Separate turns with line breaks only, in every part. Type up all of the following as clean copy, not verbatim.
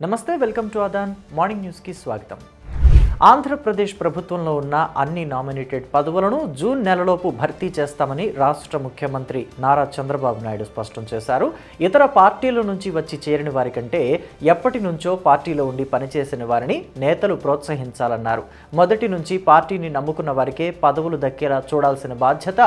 నమస్తే welcome to Aadan morning news కి స్వాగతం. ఆంధ్రప్రదేశ్ ప్రభుత్వంలో ఉన్న అన్ని నామినేటెడ్ పదవులను జూన్ నెలలోపు భర్తీ చేస్తామని రాష్ట్ర ముఖ్యమంత్రి నారా చంద్రబాబు నాయుడు స్పష్టం చేశారు. ఇతర పార్టీల నుంచి వచ్చి చేరిన వారి కంటే ఎప్పటి నుంచో పార్టీలో ఉండి పనిచేసిన వారిని నేతలు ప్రోత్సహించాలన్నారు. మొదటి నుంచి పార్టీని నమ్ముకున్న వారికే పదవులు దక్కేలా చూడాల్సిన బాధ్యత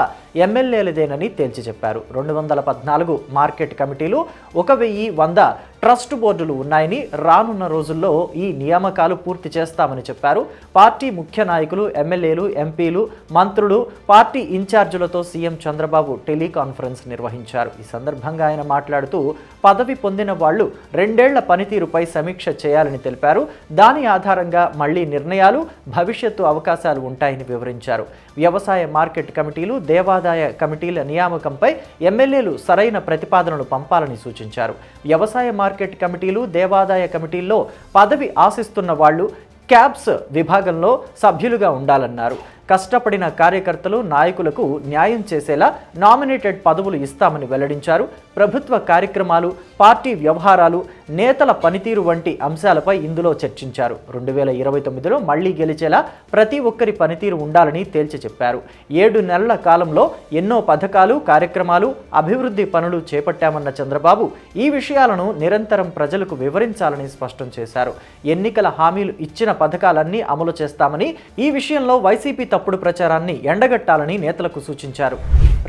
ఎమ్మెల్యేలదేనని తేల్చి చెప్పారు. 214 మార్కెట్ కమిటీలు, 1100 ట్రస్ట్ బోర్డులు ఉన్నాయని, రానున్న రోజుల్లో ఈ నియామకాలు పూర్తి చేస్తామని చెప్పారు. పార్టీ ముఖ్య నాయకులు, ఎమ్మెల్యేలు, ఎంపీలు, మంత్రులు, పార్టీ ఇన్ఛార్జీలతో సీఎం చంద్రబాబు టెలికాన్ఫరెన్స్ నిర్వహించారు. ఈ సందర్భంగా ఆయన మాట్లాడుతూ పదవి పొందిన వాళ్లు 2 ఏళ్ల పనితీరుపై సమీక్ష చేయాలని తెలిపారు. దాని ఆధారంగా మళ్లీ నిర్ణయాలు, భవిష్యత్తు అవకాశాలు ఉంటాయని వివరించారు. వ్యవసాయ మార్కెట్ కమిటీలు, దేవాదాయ కమిటీల నియామకంపై ఎమ్మెల్యేలు సరైన ప్రతిపాదనలు పంపాలని సూచించారు. వ్యవసాయ మార్కెట్ కమిటీలు, దేవాదాయ కమిటీల్లో పదవి ఆశిస్తున్న వాళ్లు క్యాబ్స్ విభాగంలో సభ్యులుగా ఉండాలన్నారు. కష్టపడిన కార్యకర్తలు, నాయకులకు న్యాయం చేసేలా నామినేటెడ్ పదవులు ఇస్తామని వెల్లడించారు. ప్రభుత్వ కార్యక్రమాలు, పార్టీ వ్యవహారాలు, నేతల పనితీరు వంటి అంశాలపై ఇందులో చర్చించారు. 2029లో మళ్లీ గెలిచేలా ప్రతి ఒక్కరి పనితీరు ఉండాలని తేల్చి చెప్పారు. 7 నెలల కాలంలో ఎన్నో పథకాలు, కార్యక్రమాలు, అభివృద్ధి పనులు చేపట్టామన్న చంద్రబాబు ఈ విషయాలను నిరంతరం ప్రజలకు వివరించాలని స్పష్టం చేశారు. ఎన్నికల హామీలు ఇచ్చిన పథకాలన్నీ అమలు చేస్తామని, ఈ విషయంలో వైసీపీ తప్పుడు ప్రచారాన్ని ఎండగట్టాలని నేతలకు సూచించారు.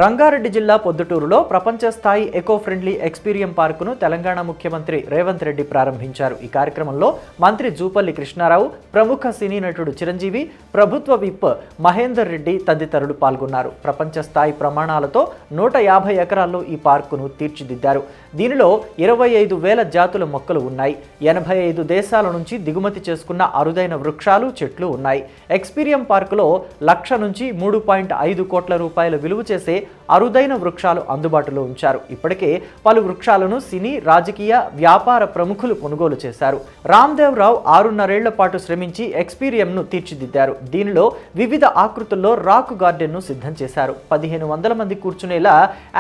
రంగారెడ్డి జిల్లా పొద్దుటూరులో ప్రపంచ స్థాయి ఎకో ఫ్రెండ్లీ ఎక్స్పీరియం పార్కును తెలంగాణ ముఖ్యమంత్రి రేవంత్ రెడ్డి ప్రారంభించారు. ఈ కార్యక్రమంలో మంత్రి జూపల్లి కృష్ణారావు, ప్రముఖ సినీ నటుడు చిరంజీవి, ప్రభుత్వ విప్ మహేందర్ రెడ్డి తదితరులు పాల్గొన్నారు. ప్రపంచ స్థాయి ప్రమాణాలతో 150 ఎకరాల్లో ఈ పార్కును తీర్చిదిద్దారు. దీనిలో 25,000 జాతుల మొక్కలు ఉన్నాయి. 85 దేశాల నుంచి దిగుమతి చేసుకున్న అరుదైన వృక్షాలు, చెట్లు ఉన్నాయి. ఎక్స్పీరియం పార్కులో 1,00,000 నుంచి 3.5 కోట్ల రూపాయల విలువ చేసే అరుదైన వృక్షాలు అందుబాటులో ఉంచారు. ఇప్పటికే పలు వృక్షాలను సినీ, రాజకీయ, వ్యాపార ప్రముఖులు కొనుగోలు చేశారు. రామ్దేవ్ రావు 6.5 ఏళ్ల పాటు శ్రమించి ఎక్స్పీరియంను తీర్చిదిద్దారు. దీనిలో వివిధ ఆకృతుల్లో రాక్ గార్డెన్ను సిద్ధం చేశారు. 1500 మంది కూర్చునేలా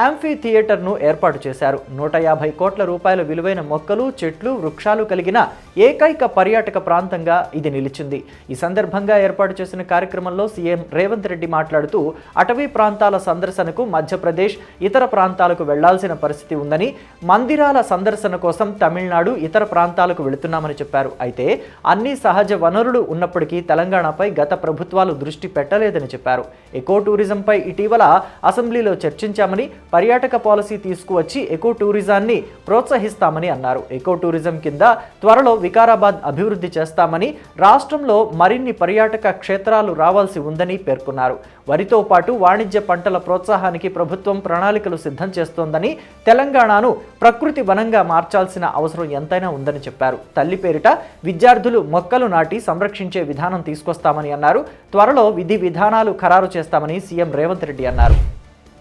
యాంఫీ థియేటర్ను ఏర్పాటు చేశారు. 150 కోట్ల రూపాయల విలువైన మొక్కలు, చెట్లు, వృక్షాలు కలిగిన ఏకైక పర్యాటక ప్రాంతంగా ఇది నిలిచింది. ఈ సందర్భంగా ఏర్పాటు చేసిన కార్యక్రమంలో సీఎం రేవంత్ రెడ్డి మాట్లాడుతూ అటవీ ప్రాంతాల సందర్శనకు మధ్యప్రదేశ్, ఇతర ప్రాంతాలకు వెళ్లాల్సిన పరిస్థితి ఉందని, మందిరాల సందర్శన కోసం తమిళనాడు, ఇతర ప్రాంతాలకు వెళుతున్నామని చెప్పారు. అయితే అన్ని సహజ వనరులు ఉన్నప్పటికీ తెలంగాణపై గత ప్రభుత్వాలు దృష్టి పెట్టలేదని చెప్పారు. ఎకో టూరిజంపై ఇటీవల అసెంబ్లీలో చర్చించామని, పర్యాటక పాలసీ తీసుకువచ్చి ఎకో టూరిజాన్ని ప్రోత్సహిస్తామని అన్నారు. ఎకో టూరిజం కింద త్వరలో వికారాబాద్ అభివృద్ధి చేస్తామని, రాష్ట్రంలో మరిన్ని పర్యాటక క్షేత్రాలు రావాల్సి ఉందని పేర్కొన్నారు. వరితో పాటు వాణిజ్య పంటల ప్రోత్సాహానికి ప్రభుత్వం ప్రణాళికలు సిద్ధం చేస్తోందని, తెలంగాణను ప్రకృతి వనంగా మార్చాల్సిన అవసరం ఎంతైనా ఉందని చెప్పారు. తల్లి పేరిట విద్యార్థులు మొక్కలు నాటి సంరక్షించే విధానం తీసుకొస్తామని అన్నారు. త్వరలో విధి విధానాలు ఖరారు చేస్తామని సీఎం రేవంత్ రెడ్డి అన్నారు.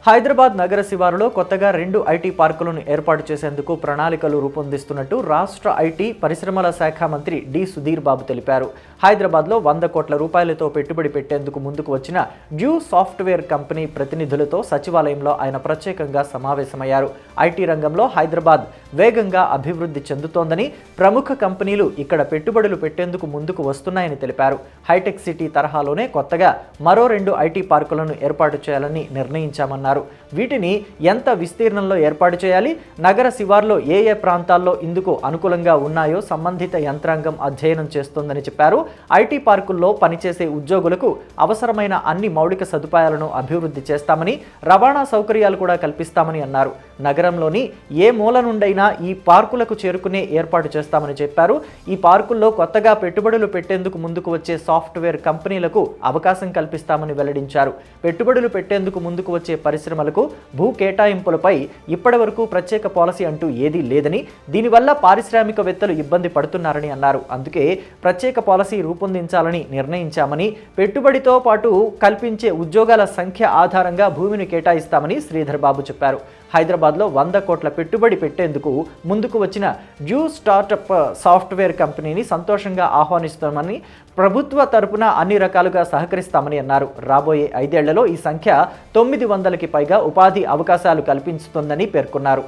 హైదరాబాద్ నగర శివారులో కొత్తగా 2 ఐటీ పార్కులను ఏర్పాటు చేసేందుకు ప్రణాళికలు రూపొందిస్తున్నట్టు రాష్ట్ర ఐటీ, పరిశ్రమల శాఖ మంత్రి డి సుధీర్ బాబు తెలిపారు. హైదరాబాద్లో 100 కోట్ల రూపాయలతో పెట్టుబడి పెట్టేందుకు ముందుకు వచ్చిన డ్యూ సాఫ్ట్వేర్ కంపెనీ ప్రతినిధులతో సచివాలయంలో ఆయన ప్రత్యేకంగా సమావేశమయ్యారు. ఐటీ రంగంలో హైదరాబాద్ వేగంగా అభివృద్ధి చెందుతోందని, ప్రముఖ కంపెనీలు ఇక్కడ పెట్టుబడులు పెట్టేందుకు ముందుకు వస్తున్నాయని తెలిపారు. హైటెక్ సిటీ తరహాలోనే కొత్తగా మరో 2 ఐటీ పార్కులను ఏర్పాటు చేయాలని నిర్ణయించామన్నారు. వీటిని ఎంత విస్తీర్ణంలో ఏర్పాటు చేయాలి, నగర శివార్లో ఏ ఏ ప్రాంతాల్లో ఇందుకు అనుకూలంగా ఉన్నాయో సంబంధిత యంత్రాంగం అధ్యయనం చేస్తోందని చెప్పారు. ఐటీ పార్కుల్లో పనిచేసే ఉద్యోగులకు అవసరమైన అన్ని మౌలిక సదుపాయాలను అభివృద్ధి చేస్తామని, రవాణా సౌకర్యాలు కూడా కల్పిస్తామని అన్నారు. నగరంలోని ఏ మూల నుండైనా ఈ పార్కులకు చేరుకునే ఏర్పాటు చేస్తామని చెప్పారు. ఈ పార్కుల్లో కొత్తగా పెట్టుబడులు పెట్టేందుకు ముందుకు వచ్చే సాఫ్ట్వేర్ కంపెనీలకు అవకాశం కల్పిస్తామని వెల్లడించారు. పెట్టుబడులు పెట్టేందుకు ముందుకు వచ్చే పరిశ్రమలకు భూ కేటాయింపులపై ఇప్పటివరకు ప్రత్యేక పాలసీ అంటూ ఏదీ లేదని, దీనివల్ల పారిశ్రామికవేత్తలు ఇబ్బంది పడుతున్నారని అన్నారు. అందుకే ప్రత్యేక పాలసీ రూపొందించాలని నిర్ణయించామని, పెట్టుబడితో పాటు కల్పించే ఉద్యోగాల సంఖ్య ఆధారంగా భూమిని కేటాయిస్తామని శ్రీధర్ బాబు చెప్పారు. హైదరాబాద్లో 100 కోట్ల పెట్టుబడి పెట్టేందుకు ముందుకు వచ్చిన డ్యూ స్టార్టప్ సాఫ్ట్వేర్ కంపెనీని సంతోషంగా ఆహ్వానిస్తామని, ప్రభుత్వ తరపున అన్ని రకాలుగా సహకరిస్తామని అన్నారు. రాబోయే 5 ఏళ్లలో ఈ సంఖ్య 900కి పైగా ఉపాధి అవకాశాలు కల్పిస్తుందని పేర్కొన్నారు.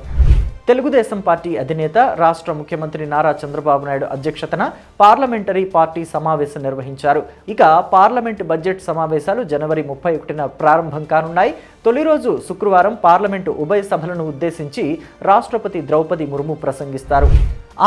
తెలుగుదేశం పార్టీ అధినేత రాష్ట్ర ముఖ్యమంత్రి నారా చంద్రబాబు నాయుడు అధ్యక్షతన పార్లమెంటరీ పార్టీ సమావేశం నిర్వహించారు. ఇక పార్లమెంటు బడ్జెట్ సమావేశాలు జనవరి 31న ప్రారంభం కానున్నాయి. తొలి రోజు శుక్రవారం పార్లమెంటు ఉభయ సభలను ఉద్దేశించి రాష్ట్రపతి ద్రౌపది ముర్ము ప్రసంగిస్తారు.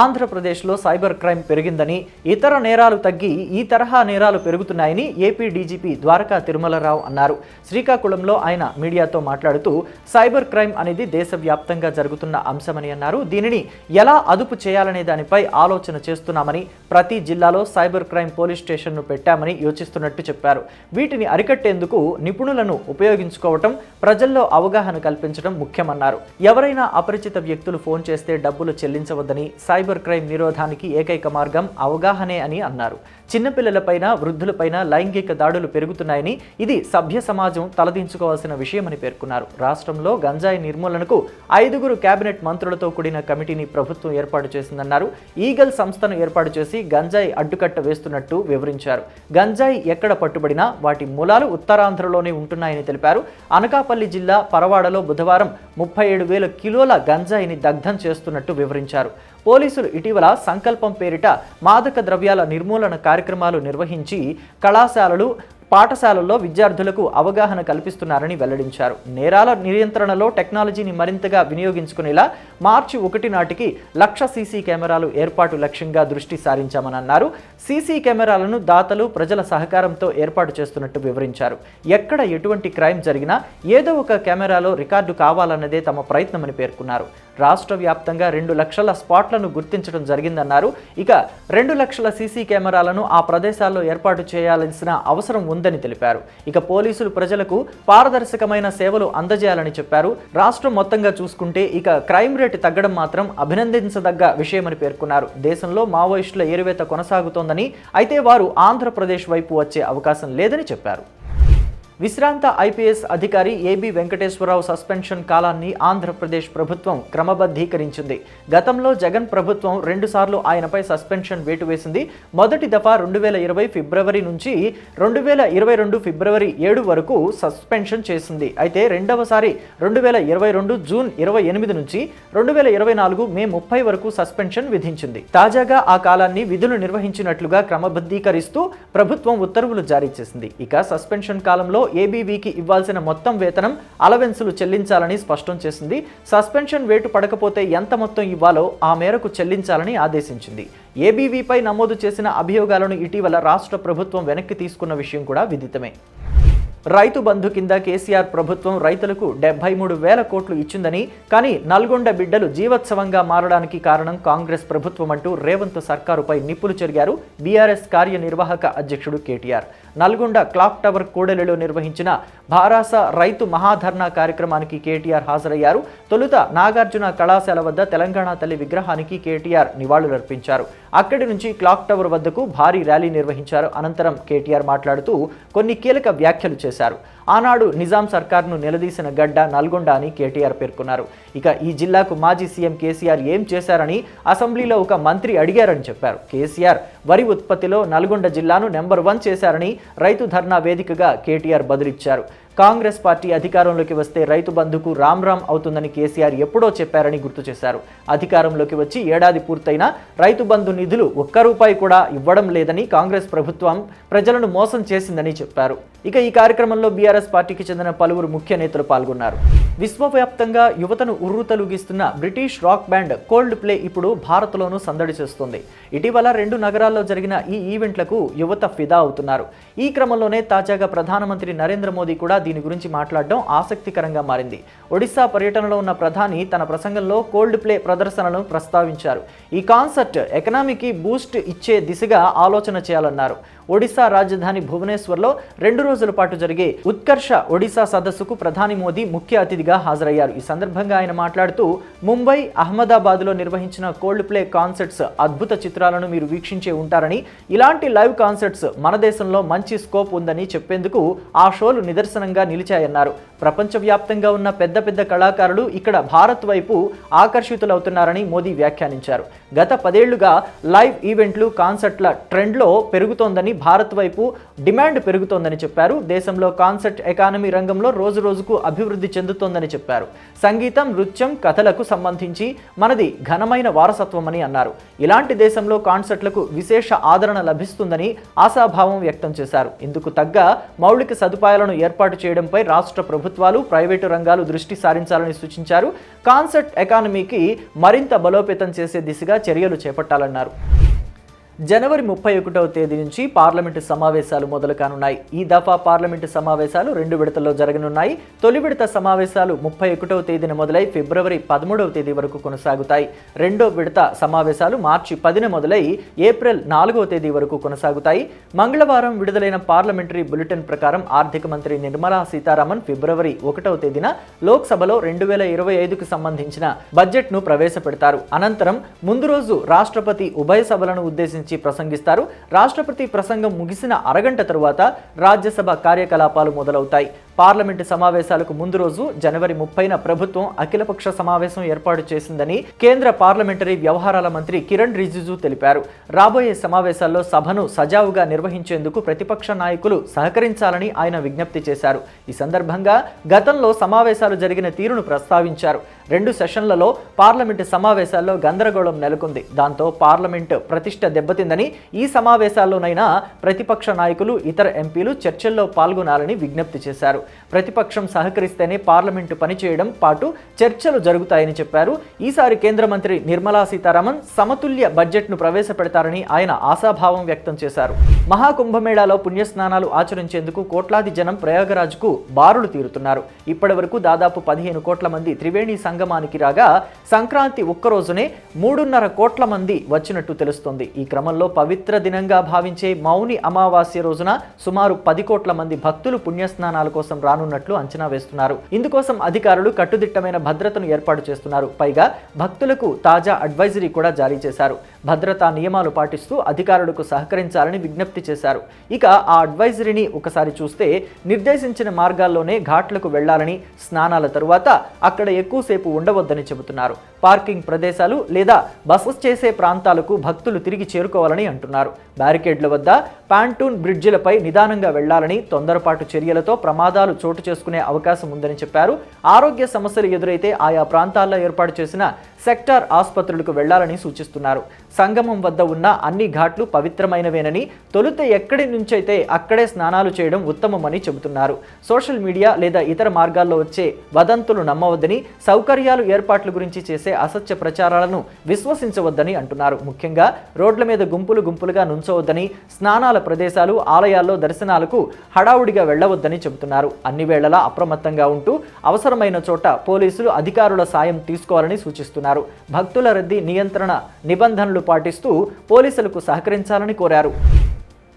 ఆంధ్రప్రదేశ్లో సైబర్ క్రైమ్ పెరిగిందని, ఇతర నేరాలు తగ్గి ఈ తరహా నేరాలు పెరుగుతున్నాయని ఏపీ డీజీపీ ద్వారకా తిరుమలరావు అన్నారు. శ్రీకాకుళంలో ఆయన మీడియాతో మాట్లాడుతూ సైబర్ క్రైమ్ అనేది దేశవ్యాప్తంగా జరుగుతున్న అంశమని అన్నారు. దీనిని ఎలా అదుపు చేయాలనే దానిపై ఆలోచన చేస్తున్నామని, ప్రతి జిల్లాలో సైబర్ క్రైమ్ పోలీస్ స్టేషన్ను పెట్టామని యోచిస్తున్నట్టు చెప్పారు. వీటిని అరికట్టేందుకు నిపుణులను ఉపయోగించుకోవటం, ప్రజల్లో అవగాహన కల్పించడం ముఖ్యమన్నారు. ఎవరైనా అపరిచిత వ్యక్తులు ఫోన్ చేస్తే డబ్బులు చెల్లించవద్దని, సైబర్ క్రైమ్ నిరోధానికి ఏకైక మార్గం అవగాహనే అని అన్నారు. చిన్నపిల్లలపైన, వృద్ధులపైన లైంగిక దాడులు పెరుగుతున్నాయని, ఇది సభ్య సమాజం తలదించుకోవాల్సిన విషయమని పేర్కొన్నారు. రాష్ట్రంలో గంజాయి నిర్మూలనకు 5 కేబినెట్ మంత్రులతో కూడిన కమిటీని ప్రభుత్వం ఏర్పాటు చేసిందన్నారు. ఈగల్ సంస్థను ఏర్పాటు చేసి గంజాయి అడ్డుకట్ట వేస్తున్నట్టు వివరించారు. గంజాయి ఎక్కడ పట్టుబడినా వాటి మూలాలు ఉత్తరాంధ్రలోనే ఉంటున్నాయని తెలిపారు. అనకాపల్లి జిల్లా పరవాడలో బుధవారం 37,000 కిలోల గంజాయిని దగ్ధం చేస్తున్నట్టు వివరించారు. పోలీసులు ఇటీవల సంకల్పం పేరిట మాదక ద్రవ్యాల నిర్మూలన కార్యక్రమాలు నిర్వహించి కళాశాలలు, పాఠశాలల్లో విద్యార్థులకు అవగాహన కల్పిస్తున్నారని వెల్లడించారు. నేరాల నియంత్రణలో టెక్నాలజీని మరింతగా వినియోగించుకునేలా మార్చి 1 నాటికి 1,00,000 సీసీ కెమెరాలు ఏర్పాటు లక్ష్యంగా దృష్టి సారించామని అన్నారు. సీసీ కెమెరాలను దాతలు, ప్రజల సహకారంతో ఏర్పాటు చేస్తున్నట్టు వివరించారు. ఎక్కడ ఎటువంటి క్రైమ్ జరిగినా ఏదో ఒక కెమెరాలో రికార్డు కావాలన్నదే తమ ప్రయత్నమని పేర్కొన్నారు. రాష్ట్ర వ్యాప్తంగా 2 లక్షల స్పాట్లను గుర్తించడం జరిగిందన్నారు. ఇక 2 లక్షల సీసీ కెమెరాలను ఆ ప్రదేశాల్లో ఏర్పాటు చేయాల్సిన అవసరం ఉందని తెలిపారు. ఇక పోలీసులు ప్రజలకు పారదర్శకమైన సేవలు అందజేయాలని చెప్పారు. రాష్ట్రం మొత్తంగా చూసుకుంటే ఇక క్రైమ్ రేటు తగ్గడం మాత్రం అభినందించదగ్గ విషయమని పేర్కొన్నారు. దేశంలో మావోయిస్టుల ఏరివేత కొనసాగుతోందని, అయితే వారు ఆంధ్రప్రదేశ్ వైపు వచ్చే అవకాశం లేదని చెప్పారు. విశ్రాంత ఐపీఎస్ అధికారి ఏబీ వెంకటేశ్వరరావు సస్పెన్షన్ కాలాన్ని ఆంధ్రప్రదేశ్ ప్రభుత్వం క్రమబద్ధీకరించింది. గతంలో జగన్ ప్రభుత్వం 2 సార్లు ఆయనపై సస్పెన్షన్ వేటు వేసింది. మొదటి దఫా 2020 ఫిబ్రవరి నుంచి 2022 ఫిబ్రవరి 7 వరకు సస్పెన్షన్ చేసింది. అయితే రెండవసారి 2022 జూన్ 28 నుంచి 2024 మే 30 వరకు సస్పెన్షన్ విధించింది. తాజాగా ఆ కాలాన్ని విధులు నిర్వహించినట్లుగా క్రమబద్ధీకరిస్తూ ప్రభుత్వం ఉత్తర్వులు జారీ చేసింది. ఇక సస్పెన్షన్ కాలంలో ఏబీవీకి ఇవ్వాల్సిన మొత్తం వేతనం, అలవెన్సులు చెల్లించాలని స్పష్టం చేసింది. సస్పెన్షన్ వేటు పడకపోతే ఎంత మొత్తం ఇవ్వాలో ఆ మేరకు చెల్లించాలని ఆదేశించింది. ఏబీవీపై నమోదు చేసిన అభియోగాలను ఇటీవల రాష్ట్ర ప్రభుత్వం వెనక్కి తీసుకున్న విషయం కూడా విదితమే. రైతు బంధు కింద కేసీఆర్ ప్రభుత్వం రైతులకు 73,000 కోట్లు ఇచ్చిందని, కానీ నల్గొండ బిడ్డలు జీవోత్సవంగా మారడానికి కారణం కాంగ్రెస్ ప్రభుత్వం అంటూ రేవంత్ సర్కారుపై నిప్పులు చెరిగారు బీఆర్ఎస్ కార్యనిర్వాహక అధ్యక్షుడు కేటీఆర్. నల్గొండ క్లాక్ టవర్ కూడలిలో నిర్వహించిన భారాస రైతు మహాధర్నా కార్యక్రమానికి కేటీఆర్ హాజరయ్యారు. తొలుత నాగార్జున కళాశాల వద్ద తెలంగాణ తల్లి విగ్రహానికి కేటీఆర్ నివాళులర్పించారు. అక్కడి నుంచి క్లాక్ టవర్ వద్దకు భారీ ర్యాలీ నిర్వహించారు. అనంతరం కేటీఆర్ మాట్లాడుతూ కొన్ని కీలక వ్యాఖ్యలు చేశారు. ఆనాడు నిజాం సర్కార్ను నిలదీసిన గడ్డ నల్గొండ అని కేటీఆర్ పేర్కొన్నారు. ఇక ఈ జిల్లాకు మాజీ సీఎం కేసీఆర్ ఏం చేశారని అసెంబ్లీలో ఒక మంత్రి అడిగారని చెప్పారు. కేసీఆర్ వరి ఉత్పత్తిలో నల్గొండ జిల్లాను నెంబర్ 1 చేశారని రైతు ధర్నా వేదికగా కేటీఆర్ బదులిచ్చారు. కాంగ్రెస్ పార్టీ అధికారంలోకి వస్తే రైతు బంధుకు రామ్ రామ్ అవుతుందని కేసీఆర్ ఎప్పుడో చెప్పారని గుర్తు చేశారు. అధికారంలోకి వచ్చి ఏడాది పూర్తయినా రైతు బంధు నిధులు ₹1 కూడా ఇవ్వడం లేదని, కాంగ్రెస్ ప్రభుత్వం ప్రజలను మోసం చేసిందని చెప్పారు. ఇక ఈ కార్యక్రమంలో బీఆర్ఎస్ పార్టీకి చెందిన పలువురు ముఖ్య నేతలు పాల్గొన్నారు. విశ్వవ్యాప్తంగా యువతను ఉర్రూతలూగిస్తున్న British rock band Coldplay ఇప్పుడు భారత్లోనూ సందడి చేస్తుంది. ఇటీవల 2 నగరాల్లో జరిగిన ఈ ఈవెంట్లకు యువత ఫిదా అవుతున్నారు. ఈ క్రమంలోనే తాజాగా ప్రధానమంత్రి నరేంద్ర మోదీ కూడా దీని గురించి మాట్లాడడం ఆసక్తికరంగా మారింది. ఒడిశా పర్యటనలో ఉన్న ప్రధాని తన ప్రసంగంలో కోల్డ్ ప్లే ప్రదర్శనను ప్రస్తావించారు. ఈ కాన్సర్ట్ ఎకనామీకి బూస్ట్ ఇచ్చే దిశగా ఆలోచన చేయాలన్నారు. ఒడిశా రాజధాని భువనేశ్వర్లో 2 రోజుల పాటు జరిగే ఉత్కర్ష ఒడిశా సదస్సుకు ప్రధాని మోదీ ముఖ్య అతిథిగా హాజరయ్యారు. ఈ సందర్భంగా ఆయన మాట్లాడుతూ ముంబై, అహ్మదాబాద్లో నిర్వహించిన కోల్డ్ ప్లే కాన్సర్ట్స్ అద్భుత చిత్రాలను మీరు వీక్షించే ఉంటారని, ఇలాంటి లైవ్ కాన్సర్ట్స్ మన దేశంలో మంచి స్కోప్ ఉందని చెప్పేందుకు ఆ షోలు నిదర్శనంగా నిలిచాయన్నారు. ప్రపంచవ్యాప్తంగా ఉన్న పెద్ద పెద్ద కళాకారులు ఇక్కడ భారత్ వైపు ఆకర్షితులవుతున్నారని మోదీ వ్యాఖ్యానించారు. గత 10 ఏళ్లుగా లైవ్ ఈవెంట్లు, కాన్సర్ట్ల ట్రెండ్లో పెరుగుతోందని భారత్ వైపు డిమాండ్ పెరుగుతోందని చెప్పారు. దేశంలో కాన్సర్ట్ ఎకానమీ రంగంలో రోజురోజుకు అభివృద్ధి చెందుతోందని చెప్పారు. సంగీతం, నృత్యం, కథలకు సంబంధించి మనది ఘనమైన వారసత్వమని అన్నారు. ఇలాంటి దేశంలో కాన్సర్ట్లకు విశేష ఆదరణ లభిస్తుందని ఆశాభావం వ్యక్తం చేశారు. ఇందుకు తగ్గ మౌలిక సదుపాయాలను ఏర్పాటు చేయడంపై రాష్ట్ర ప్రభుత్వాలు, ప్రైవేటు రంగాలు దృష్టి సారించాలని సూచించారు. కాన్సర్ట్ ఎకానమీకి మరింత బలోపేతం చేసే దిశగా చర్యలు చేపట్టాలన్నారు. జనవరి 31వ తేదీ నుంచి పార్లమెంటు సమావేశాలు మొదలు కానున్నాయి. ఈ దఫా పార్లమెంటు సమావేశాలు 2 విడతల్లో జరగనున్నాయి. తొలి విడత సమావేశాలు 31వ తేదీన మొదలై ఫిబ్రవరి 13వ తేదీ వరకు కొనసాగుతాయి. రెండో విడత సమావేశాలు మార్చి 10న మొదలై ఏప్రిల్ 4వ తేదీ వరకు కొనసాగుతాయి. మంగళవారం విడుదలైన పార్లమెంటరీ బులెటిన్ ప్రకారం ఆర్థిక మంత్రి నిర్మలా సీతారామన్ ఫిబ్రవరి 1వ తేదీన లోక్సభలో 2025కు సంబంధించిన బడ్జెట్ను ప్రవేశపెడతారు. అనంతరం ముందు రోజు రాష్ట్రపతి ఉభయ సభలను ఉద్దేశించి ప్రసంగిస్తారు. రాష్ట్రపతి ప్రసంగం ముగిసిన అరగంట తరువాత రాజ్యసభ కార్యకలాపాలు మొదలవుతాయి. పార్లమెంటు సమావేశాలకు ముందు రోజు జనవరి 30న ప్రభుత్వం అఖిలపక్ష సమావేశం ఏర్పాటు చేసిందని కేంద్ర పార్లమెంటరీ వ్యవహారాల మంత్రి కిరణ్ రిజిజు తెలిపారు. రాబోయే సమావేశాల్లో సభను సజావుగా నిర్వహించేందుకు ప్రతిపక్ష నాయకులు సహకరించాలని ఆయన విజ్ఞప్తి చేశారు. ఈ సందర్భంగా గతంలో సమావేశాలు జరిగిన తీరును ప్రస్తావించారు. 2 సెషన్లలో పార్లమెంటు సమావేశాల్లో గందరగోళం నెలకొంది. దాంతో పార్లమెంటు ప్రతిష్ట దెబ్బతిందని ఈ సమావేశాల్లోనైనా ప్రతిపక్ష నాయకులు, ఇతర ఎంపీలు చర్చల్లో పాల్గొనాలని విజ్ఞప్తి చేశారు. ప్రతిపక్షం సహకరిస్తేనే పార్లమెంటు పనిచేయడం పాటు చర్చలు జరుగుతాయని చెప్పారు. ఈసారి కేంద్ర మంత్రి నిర్మలా సీతారామన్ సమతుల్య బడ్జెట్ను ప్రవేశపెడతారని ఆయన ఆశాభావం వ్యక్తం చేశారు. మహాకుంభమేళాలో పుణ్యస్నానాలు ఆచరించేందుకు కోట్లాది జనం ప్రయాగరాజ్కు బారులు తీరుతున్నారు. ఇప్పటి వరకు దాదాపు 15 కోట్ల మంది త్రివేణి సంగమానికి రాగా సంక్రాంతి ఒక్కరోజునే 3.5 కోట్ల మంది వచ్చినట్టు తెలుస్తోంది. ఈ క్రమంలో పవిత్ర దినంగా భావించే మౌని అమావాస్య రోజున సుమారు 10 కోట్ల మంది భక్తులు పుణ్యస్నానాల కోసం రానున్నట్లు అంచనా వేస్తున్నారు. ఇందుకోసం అధికారులు కట్టుదిట్టమైన భద్రతను ఏర్పాటు చేస్తున్నారు. పైగా భక్తులకు తాజా అడ్వైజరీ కూడా జారీ చేశారు. భద్రతా నియమాలు పాటిస్తూ అధికారులకు సహకరించాలని విజ్ఞప్తి చేశారు. ఇక ఆ అడ్వైజరీని ఒకసారి చూస్తే నిర్దేశించిన మార్గాల్లోనే ఘాట్లకు వెళ్లాలని, స్నానాల తరువాత అక్కడ ఎక్కువసేపు ఉండవద్దని చెబుతున్నారు. పార్కింగ్ ప్రదేశాలు లేదా బస చేసే ప్రాంతాలకు భక్తులు తిరిగి చేరుకోవాలని అంటున్నారు. బ్యారికేడ్ల వద్ద, పాంటూన్ బ్రిడ్జిలపై నిదానంగా వెళ్లాలని, తొందరపాటు చర్యలతో ప్రమాదాలు చోటు చేసుకునే అవకాశం ఉందని చెప్పారు. ఆరోగ్య సమస్యలు ఎదురైతే ఆయా ప్రాంతాల్లో ఏర్పాటు చేసిన సెక్టార్ ఆసుపత్రులకు వెళ్లాలని సూచిస్తున్నారు. సంగమం వద్ద ఉన్న అన్ని ఘాట్లు పవిత్రమైనవేనని, తొలుత ఎక్కడి నుంచైతే అక్కడే స్నానాలు చేయడం ఉత్తమమని చెబుతున్నారు. సోషల్ మీడియా లేదా ఇతర మార్గాల్లో వచ్చే వదంతులు నమ్మవద్దని, సౌకర్యాలు ఏర్పాట్ల గురించి చేసే అసత్య ప్రచారాలను విశ్వసించవద్దని అంటున్నారు. ముఖ్యంగా రోడ్ల మీద గుంపులుగా నుంచవద్దని, స్నానాల ప్రదేశాలు, ఆలయాల్లో దర్శనాలకు హడావుడిగా వెళ్లవద్దని చెబుతున్నారు. అన్ని వేళలా అప్రమత్తంగా ఉంటూ అవసరమైన చోట పోలీసులు, అధికారుల సాయం తీసుకోవాలని సూచిస్తున్నారు. భక్తుల రద్దీ నియంత్రణ నిబంధనలు పాటిస్తూ పోలీసులకు సహకరించాలని కోరారు.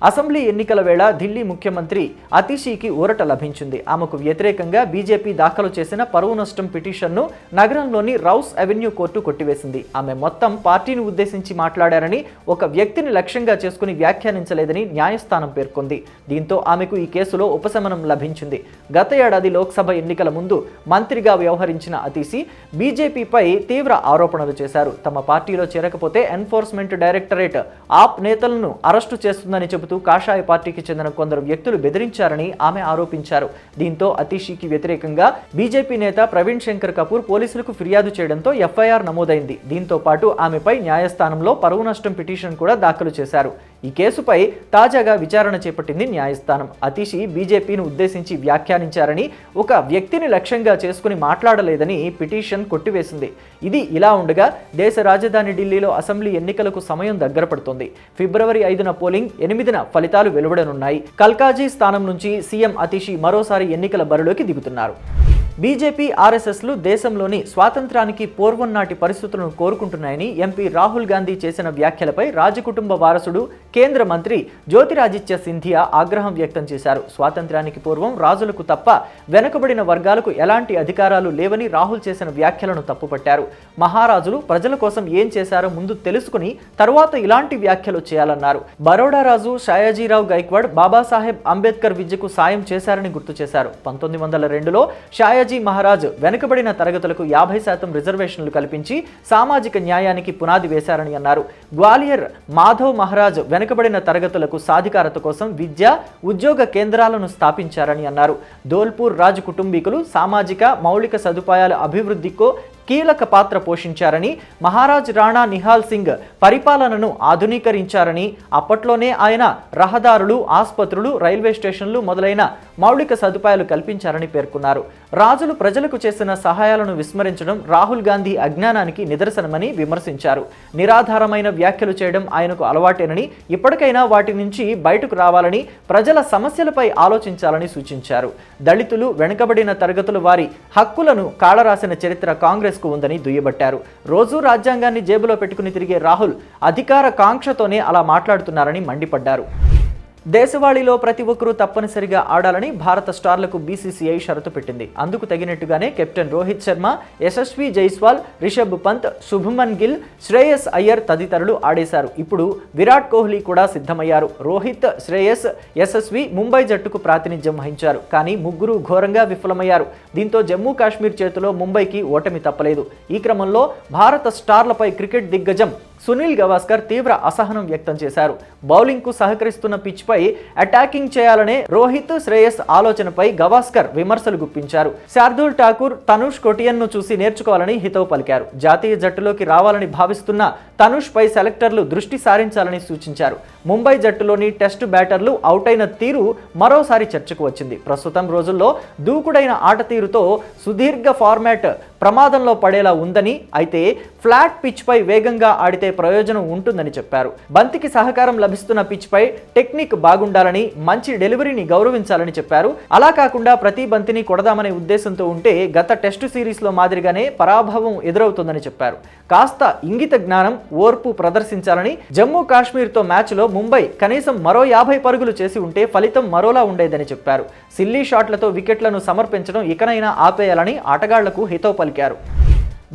అసెంబ్లీ ఎన్నికల వేళ ఢిల్లీ ముఖ్యమంత్రి అతిషీకి ఊరట లభించింది. ఆమెకు వ్యతిరేకంగా బీజేపీ దాఖలు చేసిన పరువు నష్టం పిటిషన్ను నగరంలోని రౌస్ అవెన్యూ కోర్టు కొట్టివేసింది. ఆమె మొత్తం పార్టీని ఉద్దేశించి మాట్లాడారని, ఒక వ్యక్తిని లక్ష్యంగా చేసుకుని వ్యాఖ్యానించలేదని న్యాయస్థానం పేర్కొంది. దీంతో ఆమెకు ఈ కేసులో ఉపశమనం లభించింది. గత ఏడాది లోక్సభ ఎన్నికల ముందు మంత్రిగా వ్యవహరించిన అతిషి బీజేపీపై తీవ్ర ఆరోపణలు చేశారు. తమ పార్టీలో చేరకపోతే ఎన్ఫోర్స్మెంట్ డైరెక్టరేట్ ఆప్ నేతలను అరెస్టు చేస్తుందని చెబుతూ కాషాయ పార్టీకి చెందిన కొందరు వ్యక్తులు బెదిరించారని ఆమె ఆరోపించారు. దీంతో అతిషికి వ్యతిరేకంగా బీజేపీ నేత ప్రవీణ్ శంకర్ కపూర్ పోలీసులకు ఫిర్యాదు చేయడంతో ఎఫ్ఐఆర్ నమోదైంది. దీంతో పాటు ఆమెపై న్యాయస్థానంలో పరువు నష్టం పిటిషన్ కూడా దాఖలు చేశారు. ఈ కేసుపై తాజాగా విచారణ చేపట్టింది న్యాయస్థానం. అతిషి బీజేపీని ఉద్దేశించి వ్యాఖ్యానించారని, ఒక వ్యక్తిని లక్ష్యంగా చేసుకుని మాట్లాడలేదని పిటిషన్ కొట్టివేసింది. ఇది ఇలా ఉండగా దేశ రాజధాని ఢిల్లీలో అసెంబ్లీ ఎన్నికలకు సమయం దగ్గర పడుతోంది. ఫిబ్రవరి 5న పోలింగ్, 8న ఫలితాలు వెలువడనున్నాయి. కల్కాజీ స్థానం నుంచి సీఎం అతిషి మరోసారి ఎన్నికల బరిలోకి దిగుతున్నారు. బీజేపీ, ఆర్ఎస్ఎస్లు దేశంలోని స్వాతంత్రానికి పూర్వం నాటి పరిస్థితులను కోరుకుంటున్నాయని ఎంపీ రాహుల్ గాంధీ చేసిన వ్యాఖ్యలపై రాజకుటుంబ వారసుడు, కేంద్ర మంత్రి జ్యోతిరాదిత్య సింధియా ఆగ్రహం వ్యక్తం చేశారు. స్వాతంత్రానికి పూర్వం రాజులకు తప్ప వెనుకబడిన వర్గాలకు ఎలాంటి అధికారాలు లేవని రాహుల్ చేసిన వ్యాఖ్యలను తప్పుపట్టారు. మహారాజులు ప్రజల కోసం ఏం చేశారో ముందు తెలుసుకుని తరువాత ఇలాంటి వ్యాఖ్యలు చేయాలన్నారు. బరోడా రాజు షాయాజీరావు గైక్వాడ్ బాబాసాహెబ్ అంబేద్కర్ విద్యకు సాయం చేశారని గుర్తు చేశారు. 1902లో షాయాజీ సయాజీ మహారాజ్ వెనుకబడిన తరగతులకు 50% రిజర్వేషన్లు కల్పించి సామాజిక న్యాయానికి పునాది వేశారని అన్నారు. గ్వాలియర్ మాధవ్ మహారాజ్ వెనుకబడిన తరగతులకు సాధికారత కోసం విద్య, ఉద్యోగ కేంద్రాలను స్థాపించారని అన్నారు. ధోల్పూర్ రాజ్ కుటుంబీకులు సామాజిక మౌలిక సదుపాయాల అభివృద్ధికో కీలక పాత్ర పోషించారని, మహారాజ్ రాణా నిహాల్ సింగ్ పరిపాలనను ఆధునీకరించారని, అప్పట్లోనే ఆయన రహదారులు, ఆసుపత్రులు, రైల్వే స్టేషన్లు మొదలైన మౌలిక సదుపాయాలు కల్పించారని పేర్కొన్నారు. రాజులు ప్రజలకు చేసిన సహాయాలను విస్మరించడం రాహుల్ గాంధీ అజ్ఞానానికి నిదర్శనమని విమర్శించారు. నిరాధారమైన వ్యాఖ్యలు చేయడం ఆయనకు అలవాటేనని, ఇప్పటికైనా వాటి నుంచి బయటకు రావాలని, ప్రజల సమస్యలపై ఆలోచించాలని సూచించారు. దళితులు, వెనుకబడిన తరగతుల వారి హక్కులను కాళరాసిన చరిత్ర కాంగ్రెస్ ఉందని దుయ్యబట్టారు. రోజూ రాజ్యాంగాన్ని జేబులో పెట్టుకుని తిరిగే రాహుల్ అధికార కాంక్షతోనే అలా మాట్లాడుతున్నారని మండిపడ్డారు. దేశవాళీలో ప్రతి ఒక్కరూ తప్పనిసరిగా ఆడాలని భారత స్టార్లకు బీసీసీఐ షరతు పెట్టింది. అందుకు తగినట్టుగానే కెప్టెన్ రోహిత్ శర్మ, యశస్వి జైస్వాల్, రిషబ్ పంత్, శుభ్మన్ గిల్, శ్రేయస్ అయ్యర్ తదితరులు ఆడేశారు. ఇప్పుడు విరాట్ కోహ్లీ కూడా సిద్ధమయ్యారు. రోహిత్, శ్రేయస్, యశస్వి ముంబై జట్టుకు ప్రాతినిధ్యం వహించారు. కానీ ముగ్గురు ఘోరంగా విఫలమయ్యారు. దీంతో జమ్మూ కాశ్మీర్ చేతిలో ముంబైకి ఓటమి తప్పలేదు. ఈ క్రమంలో భారత స్టార్లపై క్రికెట్ దిగ్గజం సునీల్ గవాస్కర్ తీవ్ర అసహనం వ్యక్తం చేశారు. బౌలింగ్కు సహకరిస్తున్న పిచ్పై అటాకింగ్ చేయాలనే రోహిత్, శ్రేయస్ ఆలోచనపై గవాస్కర్ విమర్శలు గుప్పించారు. శార్దూల్ ఠాకూర్, తనుష్ కొటియన్ను చూసి నేర్చుకోవాలని హితవు పలికారు. జాతీయ జట్టులోకి రావాలని భావిస్తున్న తనుష్ పై సెలెక్టర్లు దృష్టి సారించాలని సూచించారు. ముంబై జట్టులోని టెస్టు బ్యాటర్లు అవుట్ అయిన తీరు మరోసారి చర్చకు వచ్చింది. ప్రస్తుతం రోజుల్లో దూకుడైన ఆట తీరుతో సుదీర్ఘ ఫార్మాట్ ప్రమాదంలో పడేలా ఉందని, అయితే ఫ్లాట్ పిచ్పై వేగంగా ఆడితే ప్రయోజనం ఉంటుందని చెప్పారు. బంతికి సహకారం లభిస్తున్న పిచ్పై టెక్నిక్ బాగుండాలని, మంచి డెలివరీని గౌరవించాలని చెప్పారు. అలా కాకుండా ప్రతి బంతిని కొడదామనే ఉద్దేశంతో ఉంటే గత టెస్టు సిరీస్లో మాదిరిగానే పరాభవం ఎదురవుతుందని చెప్పారు. కాస్త ఇంగిత జ్ఞానం, ఓర్పు ప్రదర్శించాలని, జమ్మూ కాశ్మీర్తో మ్యాచ్లో ముంబై కనీసం మరో 50 పరుగులు చేసి ఉంటే ఫలితం మరోలా ఉండేదని చెప్పారు. సిల్లీ షాట్లతో వికెట్లను సమర్పించడం ఇకనైనా ఆపేయాలని ఆటగాళ్లకు హితవు పలికారు.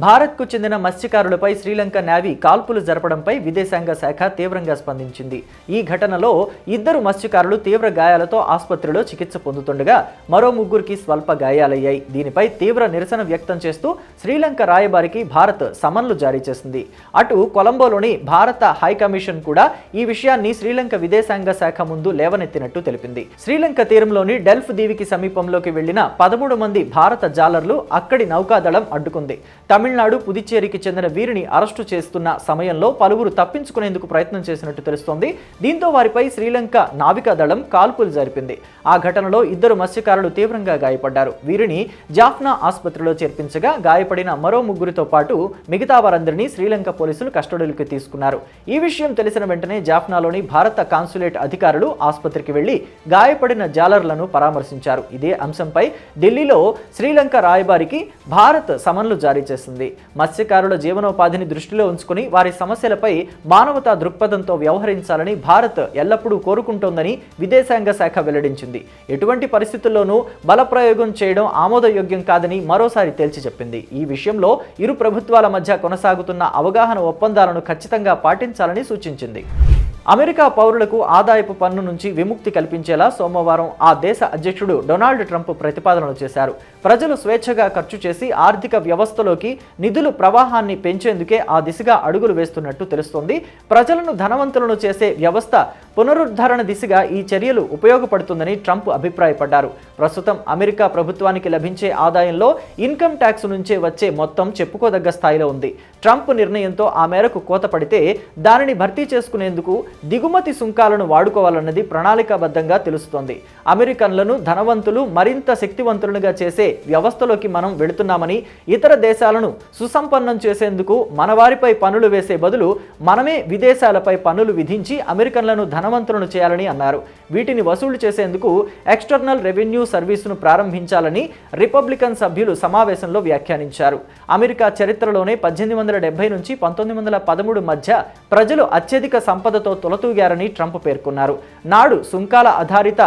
భారత్కు చెందిన మత్స్యకారులపై శ్రీలంక నేవీ కాల్పులు జరపడంపై విదేశాంగ శాఖ తీవ్రంగా స్పందించింది. ఈ ఘటనలో 2 మత్స్యకారులు తీవ్ర గాయాలతో ఆసుపత్రిలో చికిత్స పొందుతుండగా మరో 3గురికి స్వల్ప గాయాలయ్యాయి. దీనిపై తీవ్ర నిరసన వ్యక్తం చేస్తూ శ్రీలంక రాయబారికి భారత్ సమన్లు జారీ చేసింది. అటు కొలంబోలోని భారత హైకమిషన్ కూడా ఈ విషయాన్ని శ్రీలంక విదేశాంగ శాఖ ముందు లేవనెత్తినట్టు తెలిపింది. శ్రీలంక తీరంలోని డెల్ఫ్ దీవికి సమీపంలోకి వెళ్లిన 13 మంది భారత జాలర్లు అక్కడి నౌకాదళం అడ్డుకుంది. తమిళనాడు, పుదుచ్చేరికి చెందిన వీరిని అరెస్టు చేస్తున్న సమయంలో పలువురు తప్పించుకునేందుకు ప్రయత్నం చేసినట్టు తెలుస్తోంది. దీంతో వారిపై శ్రీలంక నావికాదళం కాల్పులు జరిపింది. ఆ ఘటనలో 2 మత్స్యకారులు తీవ్రంగా గాయపడ్డారు. వీరిని జాఫ్నా ఆసుపత్రిలో చేర్పించగా గాయపడిన మరో 3గురితో పాటు మిగతా వారందరినీ శ్రీలంక పోలీసులు కస్టడీలోకి తీసుకున్నారు. ఈ విషయం తెలిసిన వెంటనే జాఫ్నాలోని భారత కాన్సులేట్ అధికారులు ఆసుపత్రికి వెళ్లి గాయపడిన జాలర్లను పరామర్శించారు. ఇదే అంశంపై ఢిల్లీలో శ్రీలంక రాయబారికి భారత్ సమన్లు జారీ చేసింది. మత్స్యకారుల జీవనోపాధిని దృష్టిలో ఉంచుకుని వారి సమస్యలపై మానవతా దృక్పథంతో వ్యవహరించాలని భారత్ ఎల్లప్పుడూ కోరుకుంటోందని విదేశాంగ శాఖ వెల్లడించింది. ఎటువంటి పరిస్థితుల్లోనూ బలప్రయోగం చేయడం ఆమోదయోగ్యం కాదని మరోసారి తేల్చి చెప్పింది. ఈ విషయంలో ఇరు ప్రభుత్వాల మధ్య కొనసాగుతున్న అవగాహన ఒప్పందాలను ఖచ్చితంగా పాటించాలని సూచించింది. అమెరికా పౌరులకు ఆదాయపు పన్ను నుంచి విముక్తి కల్పించేలా సోమవారం ఆ దేశ అధ్యక్షుడు డొనాల్డ్ ట్రంప్ ప్రతిపాదనలు చేశారు. ప్రజలు స్వేచ్ఛగా ఖర్చు చేసి ఆర్థిక వ్యవస్థలోకి నిధుల ప్రవాహాన్ని పెంచేందుకే ఆ దిశగా అడుగులు వేస్తున్నట్టు తెలుస్తోంది. ప్రజలను ధనవంతులను చేసే వ్యవస్థ పునరుద్ధరణ దిశగా ఈ చర్యలు ఉపయోగపడుతుందని ట్రంప్ అభిప్రాయపడ్డారు. ప్రస్తుతం అమెరికా ప్రభుత్వానికి లభించే ఆదాయంలో ఇన్కమ్ ట్యాక్స్ నుంచే వచ్చే మొత్తం చెప్పుకోదగ్గ స్థాయిలో ఉంది. ట్రంప్ నిర్ణయంతో ఆ మేరకు కోత పడితే దానిని భర్తీ చేసుకునేందుకు దిగుమతి సుంకాలను వాడుకోవాలన్నది ప్రణాళికాబద్ధంగా తెలుస్తోంది. అమెరికన్లను ధనవంతులు, మరింత శక్తివంతులుగా చేసే వ్యవస్థలోకి మనం వెళుతున్నామని, ఇతర దేశాలను సుసంపన్నం చేసేందుకు మన వారిపై పన్నులు వేసే బదులు మనమే విదేశాలపై పన్నులు విధించి అమెరికన్లను ధనవంతులను చేయాలని అన్నారు. వీటిని వసూలు చేసేందుకు ఎక్స్టర్నల్ రెవెన్యూ సర్వీసును ప్రారంభించాలని రిపబ్లికన్ సభ్యులు సమావేశంలో వ్యాఖ్యానించారు. అమెరికా చరిత్రలోనే 1870 నుంచి 1913 మధ్య ప్రజలు అత్యధిక సంపదతో తొలతూగారని ట్రంప్ పేర్కొన్నారు. నాడు సుంకాల ఆధారిత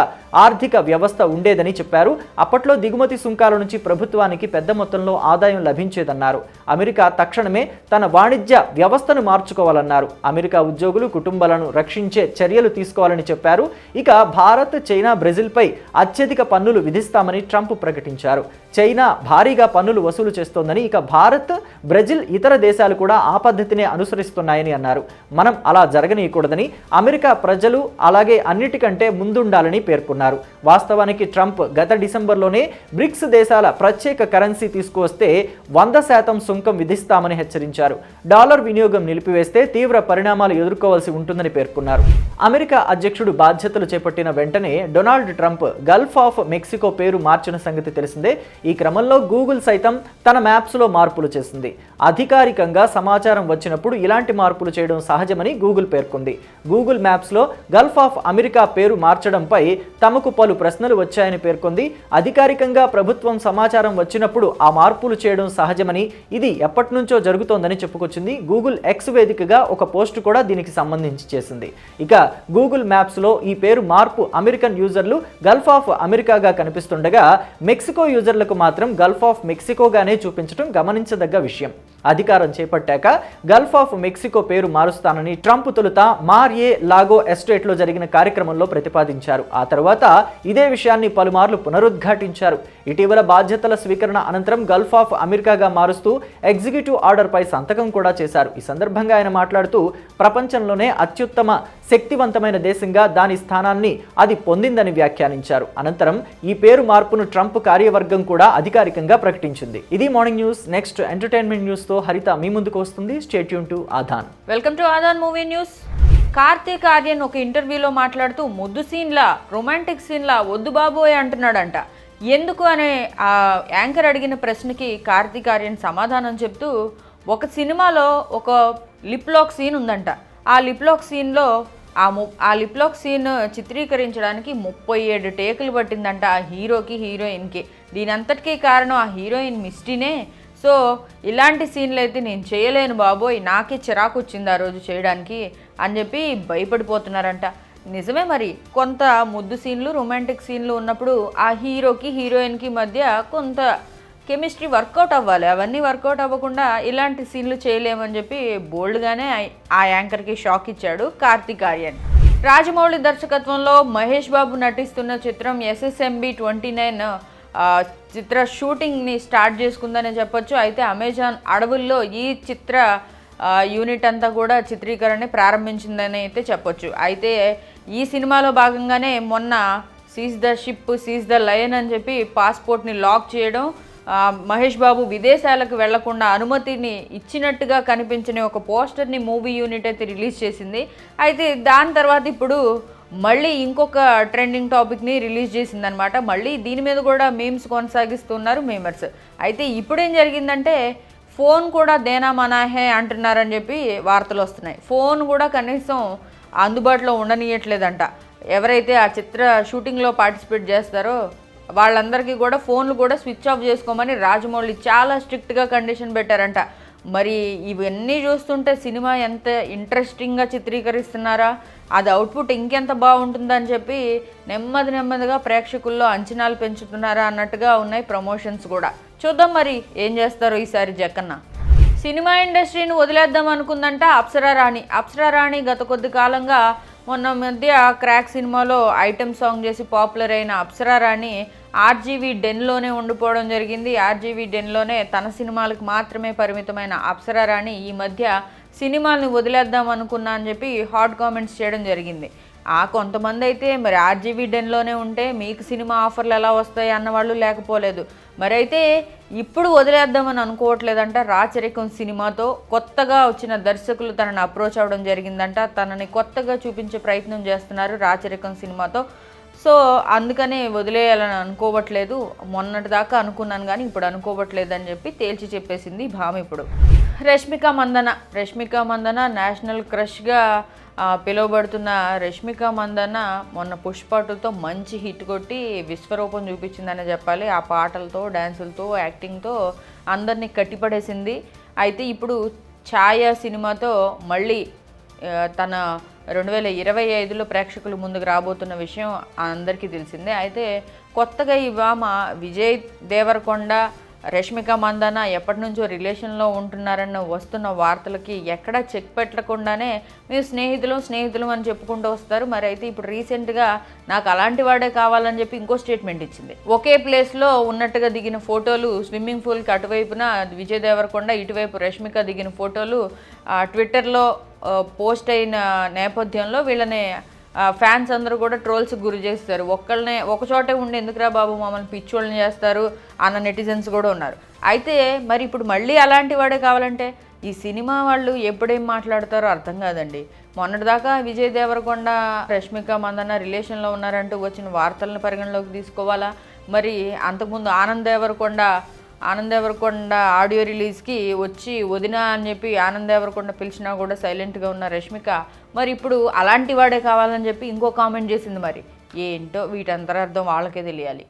ఆర్థిక వ్యవస్థ ఉండేదని చెప్పారు. అప్పట్లో దిగుమతి సుంకాల నుంచి ప్రభుత్వానికి పెద్ద మొత్తంలో ఆదాయం లభించేదన్నారు. అమెరికా తక్షణమే తన వాణిజ్య వ్యవస్థను మార్చుకోవాలన్నారు. అమెరికా ఉద్యోగులు, కుటుంబాలను రక్షించే చర్యలు తీసుకోవాలని చెప్పారు. ఇక భారత్, చైనా, బ్రెజిల్పై అత్యధిక పన్నులు విధిస్తామని ట్రంప్ ప్రకటించారు. చైనా భారీగా పన్నులు వసూలు చేస్తోందని, ఇక భారత్, బ్రెజిల్, ఇతర దేశాలు కూడా ఆ పద్ధతినే అనుసరిస్తున్నాయని అన్నారు. మనం అలా జరగనీయకూడదని, అమెరికా ప్రజలు అలాగే అన్నిటికంటే ముందుండాలని పేర్కొన్నారు. వాస్తవానికి ట్రంప్ గత డిసెంబర్లోనే బ్రిక్స్ దేశాల ప్రత్యేక కరెన్సీ తీసుకువస్తే 100% సుంకం విధిస్తామని హెచ్చరించారు. డాలర్ వినియోగం నిలిపివేస్తే తీవ్ర పరిణామాలు ఎదుర్కోవాల్సి ఉంటుందని పేర్కొన్నారు. అమెరికా అధ్యక్షుడు బాధ్యతలు చేపట్టిన వెంటనే Donald Trump Gulf of Mexico పేరు మార్చిన సంగతి తెలిసిందే. ఈ క్రమంలో గూగుల్ సైతం తన మ్యాప్స్లో మార్పులు చేసింది. అధికారికంగా సమాచారం వచ్చినప్పుడు ఇలాంటి మార్పులు చేయడం సహజమని గూగుల్ పేర్కొంది. గూగుల్ మ్యాప్స్లో గల్ఫ్ ఆఫ్ అమెరికా పేరు మార్చడంపై తమకు పలు ప్రశ్నలు వచ్చాయని పేర్కొంది. అధికారికంగా ప్రభుత్వం సమాచారం వచ్చినప్పుడు ఆ మార్పులు చేయడం సహజమని, ఇది ఎప్పటినుంచో జరుగుతోందని చెప్పుకొచ్చింది. గూగుల్ ఎక్స్ వేదికగా ఒక పోస్ట్ కూడా దీనికి సంబంధించి చేసింది. ఇక గూగుల్ మ్యాప్స్లో ఈ పేరు మార్పు అమెరికన్ యూజర్లు గల్ఫ్ ఆఫ్ అమెరికాగా కనిపిస్తుండగా, మెక్సికో యూజర్లకు మాత్రం గల్ఫ్ ఆఫ్ మెక్సికోగానే చూపించడం గమనించదగ్గ విషయం. అధికారం చేపట్టాక గల్ఫ్ ఆఫ్ మెక్సికో పేరు మారుస్తానని ట్రంప్ తొలుత మార్-ఏ లాగో ఎస్టేట్లో జరిగిన కార్యక్రమంలో ప్రతిపాదించారు. ఆ తర్వాత ఇదే విషయాన్ని పలుమార్లు పునరుద్ఘాటించారు. ఇటీవల బాధ్యతల స్వీకరణ అనంతరం గల్ఫ్ ఆఫ్ అమెరికాగా మారుస్తూ ఎగ్జిక్యూటివ్ ఆర్డర్పై సంతకం కూడా చేశారు. ఈ సందర్భంగా ఆయన మాట్లాడుతూ, ప్రపంచంలోనే అత్యుత్తమ శక్తివంతమైన దేశంగా దాని స్థానాన్ని అది పొందిందని వ్యాఖ్యానించారు. అనంతరం ఈ పేరు మార్పును ట్రంప్ కార్యవర్గం కూడా అధికారికంగా ప్రకటించింది. ఇది morning news. Next entertainment news తో హరిత మీ ముందుకు వస్తుంది. Stay tuned to Aadhan.
Welcome to Aadhan movie news. Kartik Aaryan ఒక ఇంటర్వ్యూలో మాట్లాడుతూ ముద్దు సీన్లా, రొమాంటిక్ సీన్లా వద్దు బాబోయ్ అంటున్నాడంట. ఎందుకు అనే ఆ యాంకర్ అడిగిన ప్రశ్నకి కార్తీక్ ఆర్యన్ సమాధానం చెప్తూ, ఒక సినిమాలో ఒక లిప్ లాక్ సీన్ ఉందంట. ఆ లిప్ లాక్ సీన్లో ఆ లిప్ లాక్ సీన్ చిత్రీకరించడానికి 37 టేకులు పట్టిందంట ఆ హీరోకి, హీరోయిన్కి. దీనంతటికీ కారణం ఆ హీరోయిన్ మిస్టీనే. సో ఇలాంటి సీన్లు అయితే నేను చేయలేను బాబోయ్, నాకే చిరాకు వచ్చింది ఆ రోజు చేయడానికి అని చెప్పి భయపడిపోతున్నారంట. నిజమే, మరి కొంత ముద్దు సీన్లు, రొమాంటిక్ సీన్లు ఉన్నప్పుడు ఆ హీరోకి, హీరోయిన్కి మధ్య కొంత కెమిస్ట్రీ వర్కౌట్ అవ్వాలి. అవన్నీ వర్కౌట్ అవ్వకుండా ఇలాంటి సీన్లు చేయలేమని చెప్పి బోల్డ్గానే ఆ యాంకర్కి షాక్ ఇచ్చాడు కార్తీక్ ఆర్యన్. రాజమౌళి దర్శకత్వంలో మహేష్ బాబు నటిస్తున్న చిత్రం SSMB 29 చిత్ర షూటింగ్ని స్టార్ట్ చేసుకుందని చెప్పొచ్చు. అయితే అమెజాన్ అడవుల్లో ఈ చిత్ర యూనిట్ అంతా కూడా చిత్రీకరణని ప్రారంభించిందని అయితే చెప్పొచ్చు. అయితే ఈ సినిమాలో భాగంగానే మొన్న seize the ship, seize the lion అని చెప్పి పాస్పోర్ట్ని లాక్ చేయడం, మహేష్ బాబు విదేశాలకు వెళ్లకుండా అనుమతిని ఇచ్చినట్టుగా కనిపించిన ఒక పోస్టర్ని మూవీ యూనిట్ అయితే రిలీజ్ చేసింది. అయితే దాని తర్వాత ఇప్పుడు మళ్ళీ ఇంకొక ట్రెండింగ్ టాపిక్ని రిలీజ్ చేసిందనమాట. మళ్ళీ దీని మీద కూడా మీమ్స్ కొనసాగిస్తున్నారు మీమర్స్. అయితే ఇప్పుడేం జరిగిందంటే, ఫోన్ కూడా దేనా మనాహే అంటున్నారని చెప్పి వార్తలు వస్తున్నాయి. ఫోన్ కూడా కనీసం అందుబాటులో ఉండనీయట్లేదంట. ఎవరైతే ఆ చిత్ర షూటింగ్లో పార్టిసిపేట్ చేస్తారో వాళ్ళందరికీ కూడా ఫోన్లు కూడా స్విచ్ ఆఫ్ చేసుకోమని రాజమౌళి చాలా స్ట్రిక్ట్గా కండిషన్ పెట్టారంట. మరి ఇవన్నీ చూస్తుంటే సినిమా ఎంత ఇంట్రెస్టింగ్గా చిత్రీకరిస్తున్నారా, అది అవుట్పుట్ ఇంకెంత బాగుంటుందని చెప్పి నెమ్మదిగా ప్రేక్షకుల్లో అంచనాలు పెంచుతున్నారా అన్నట్టుగా ఉన్నాయి ప్రమోషన్స్ కూడా. చూద్దాం మరి ఏం చేస్తారో ఈసారి జక్కన్న. సినిమా ఇండస్ట్రీని వదిలేద్దాం అనుకుందంట అప్సరా రాణి గత కొద్ది కాలంగా మొన్న మధ్య క్రాక్ సినిమాలో ఐటెం సాంగ్ చేసి పాపులర్ అయిన అప్సరా రాణి RGV డెన్లోనే ఉండిపోవడం జరిగింది. RGV డెన్లోనే తన సినిమాలకు మాత్రమే పరిమితమైన అప్సరా రాణి ఈ మధ్య సినిమాల్ని వదిలేద్దాం అనుకున్నా అని చెప్పి హాట్ కామెంట్స్ చేయడం జరిగింది. కొంతమంది అయితే మరి RGV డెన్లోనే ఉంటే మీకు సినిమా ఆఫర్లు ఎలా వస్తాయి అన్నవాళ్ళు లేకపోలేదు. మరి అయితే ఇప్పుడు వదిలేద్దామని అనుకోవట్లేదంట. రాచరికం సినిమాతో కొత్తగా వచ్చిన దర్శకులు తనని అప్రోచ్ అవ్వడం జరిగిందంట. తనని కొత్తగా చూపించే ప్రయత్నం చేస్తున్నారు రాచరికం సినిమాతో. సో అందుకనే వదిలేయాలని అనుకోవట్లేదు, మొన్నటిదాకా అనుకున్నాను కానీ ఇప్పుడు అనుకోవట్లేదని చెప్పి తేల్చి చెప్పేసింది భామ. ఇప్పుడు రష్మిక మందన నేషనల్ క్రష్గా పిలువబడుతున్న రష్మిక మందన మొన్న పుష్ప 2తో మంచి హిట్ కొట్టి విశ్వరూపం చూపించిందనే చెప్పాలి. ఆ పాటలతో, డ్యాన్సులతో, యాక్టింగ్తో అందరినీ కట్టిపడేసింది. అయితే ఇప్పుడు ఛాయ సినిమాతో మళ్ళీ తన 2025లో ప్రేక్షకుల ముందుకు రాబోతున్న విషయం అందరికీ తెలిసిందే. అయితే కొత్తగా ఈ భామ విజయ్ దేవరకొండ, రష్మిక మందాన ఎప్పటి నుంచో రిలేషన్లో ఉంటున్నారన్న వస్తున్న వార్తలకి ఎక్కడా చెక్ పెట్టకుండానే మీరు స్నేహితులు అని చెప్పుకుంటూ వస్తారు. మరి అయితే ఇప్పుడు రీసెంట్గా నాకు అలాంటి వాడే కావాలని చెప్పి ఇంకో స్టేట్మెంట్ ఇచ్చింది. ఒకే ప్లేస్లో ఉన్నట్టుగా దిగిన ఫోటోలు, స్విమ్మింగ్ పూల్కి అటువైపున విజయ్ దేవరకొండ, ఇటువైపు రష్మిక దిగిన ఫోటోలు ట్విట్టర్లో పోస్ట్ అయిన నేపథ్యంలో వీళ్ళని ఫ్యాన్స్ అందరూ కూడా ట్రోల్స్కి గురి చేస్తారు. ఒకచోటే ఉండి ఎందుకురా బాబు మమ్మల్ని పిచ్చోళ్ళని చేస్తారు అన్న నెటిజన్స్ కూడా ఉన్నారు. అయితే మరి ఇప్పుడు మళ్ళీ అలాంటి వాడే కావాలంటే ఈ సినిమా వాళ్ళు ఎప్పుడేం మాట్లాడతారో అర్థం కాదండి. మొన్నటిదాకా విజయ్ దేవరకొండ, రష్మిక మందన్న రిలేషన్లో ఉన్నారంటూ వచ్చిన వార్తలను పరిగణలోకి తీసుకోవాలా? మరి అంతకుముందు ఆనంద్ దేవరకొండ ఆడియో రిలీజ్కి వచ్చి వదినా అని చెప్పి ఆనంద్ దేవరకొండ పిలిచినా కూడా సైలెంట్గా ఉన్న రష్మిక మరి ఇప్పుడు అలాంటి వాడే కావాలని చెప్పి ఇంకో కామెంట్ చేసింది. మరి ఏంటో వీటంతరార్థం వాళ్ళకే తెలియాలి.